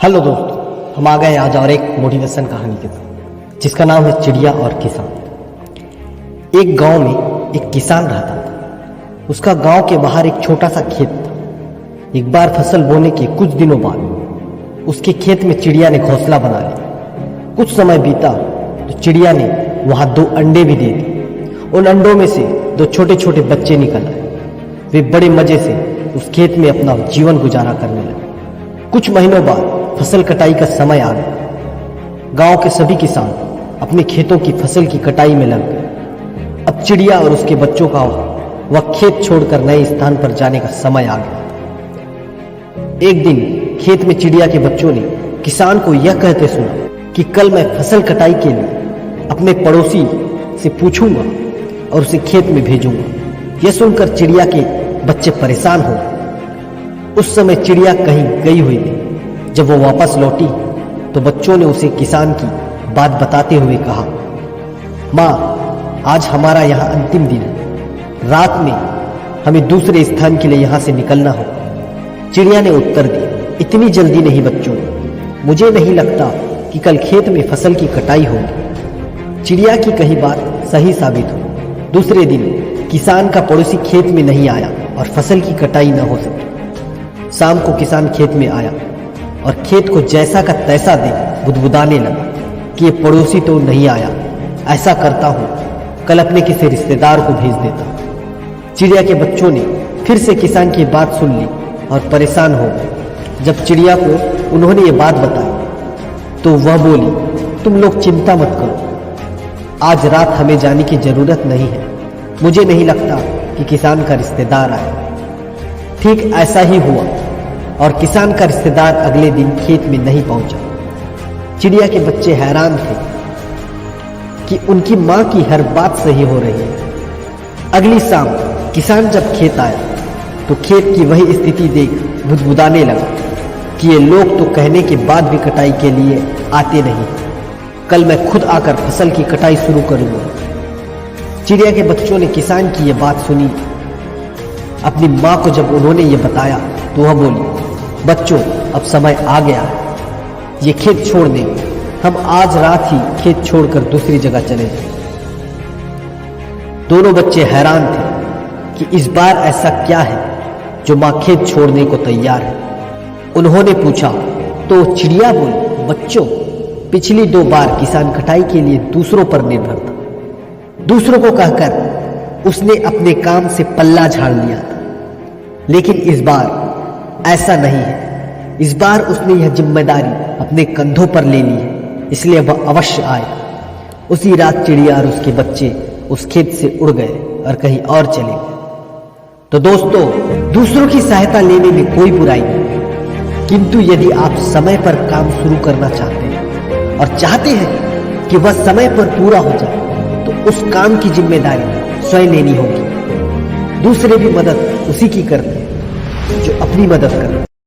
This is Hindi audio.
हेलो दोस्तों, हम आ गए आज और एक मोटिवेशन कहानी के साथ जिसका नाम है चिड़िया और किसान। एक गांव में एक किसान रहता था। उसका गांव के बाहर एक छोटा सा खेत था। एक बार फसल बोने के कुछ दिनों बाद उसके खेत में चिड़िया ने घोंसला बना लिया। कुछ समय बीता तो चिड़िया ने वहां 2 अंडे भी दे दिए। उन अंडों में से 2 छोटे छोटे बच्चे निकल आए। वे बड़े मजे से उस खेत में अपना जीवन गुजारा करने लगे। कुछ महीनों बाद फसल कटाई का समय आ गया। गांव के सभी किसान अपने खेतों की फसल की कटाई में लग गए। अब चिड़िया और उसके बच्चों का वह खेत छोड़कर नए स्थान पर जाने का समय आ गया। एक दिन खेत में चिड़िया के बच्चों ने किसान को यह कहते सुना कि कल मैं फसल कटाई के लिए अपने पड़ोसी से पूछूंगा और उसे खेत में भेजूंगा। यह सुनकर चिड़िया के बच्चे परेशान हो गए। उस समय चिड़िया कहीं गई हुई थी। जब वो वापस लौटी तो बच्चों ने उसे किसान की बात बताते हुए कहा, माँ, आज हमारा यहाँ अंतिम दिन है। रात में हमें दूसरे स्थान के लिए यहाँ से निकलना हो। चिड़िया ने उत्तर दिया, इतनी जल्दी नहीं बच्चों, मुझे नहीं लगता कि कल खेत में फसल की कटाई होगी। चिड़िया की कही बात सही साबित हुई। दूसरे दिन किसान का पड़ोसी खेत में नहीं आया और फसल की कटाई न हो सकी। शाम को किसान खेत में आया और खेत को जैसा का तैसा देख बुदबुदाने लगा कि ये पड़ोसी तो नहीं आया। ऐसा करता हूँ, कल अपने किसी रिश्तेदार को भेज देता। चिड़िया के बच्चों ने फिर से किसान की बात सुन ली और परेशान हो गए। जब चिड़िया को उन्होंने ये बात बताई तो वह बोली, तुम लोग चिंता मत करो, आज रात हमें जाने की जरूरत नहीं है। मुझे नहीं लगता कि किसान का रिश्तेदार आए। ठीक ऐसा ही हुआ और किसान का रिश्तेदार अगले दिन खेत में नहीं पहुंचा। चिड़िया के बच्चे हैरान थे कि उनकी मां की हर बात सही हो रही है। अगली शाम किसान जब खेत आया तो खेत की वही स्थिति देख बुदबुदाने लगा कि ये लोग तो कहने के बाद भी कटाई के लिए आते नहीं। कल मैं खुद आकर फसल की कटाई शुरू करूंगा। चिड़िया के बच्चों ने किसान की यह बात सुनी। अपनी मां को जब उन्होंने ये बताया तो वह बोली, बच्चों, अब समय आ गया है, ये खेत छोड़ देंगे। हम आज रात ही खेत छोड़कर दूसरी जगह चले जाएंगे। दोनों बच्चे हैरान थे कि इस बार ऐसा क्या है जो मां खेत छोड़ने को तैयार है। उन्होंने पूछा तो चिड़िया बोली, बच्चों, पिछली 2 बार किसान कटाई के लिए दूसरों पर निर्भर था। दूसरों को कहकर उसने अपने काम से पल्ला झाड़ लिया था, लेकिन इस बार ऐसा नहीं है। इस बार उसने यह जिम्मेदारी अपने कंधों पर ले ली है, इसलिए वह अवश्य आएगा। उसी रात चिड़िया और उसके बच्चे उस खेत से उड़ गए और कहीं और चले गए। तो दोस्तों, दूसरों की सहायता लेने में कोई बुराई नहीं, किंतु यदि आप समय पर काम शुरू करना चाहते हैं और चाहते हैं कि वह समय पर पूरा हो जाए तो उस काम की जिम्मेदारी स्वयं लेनी होगी। दूसरे भी मदद उसी की करते हैं जो अपनी मदद करते हैं।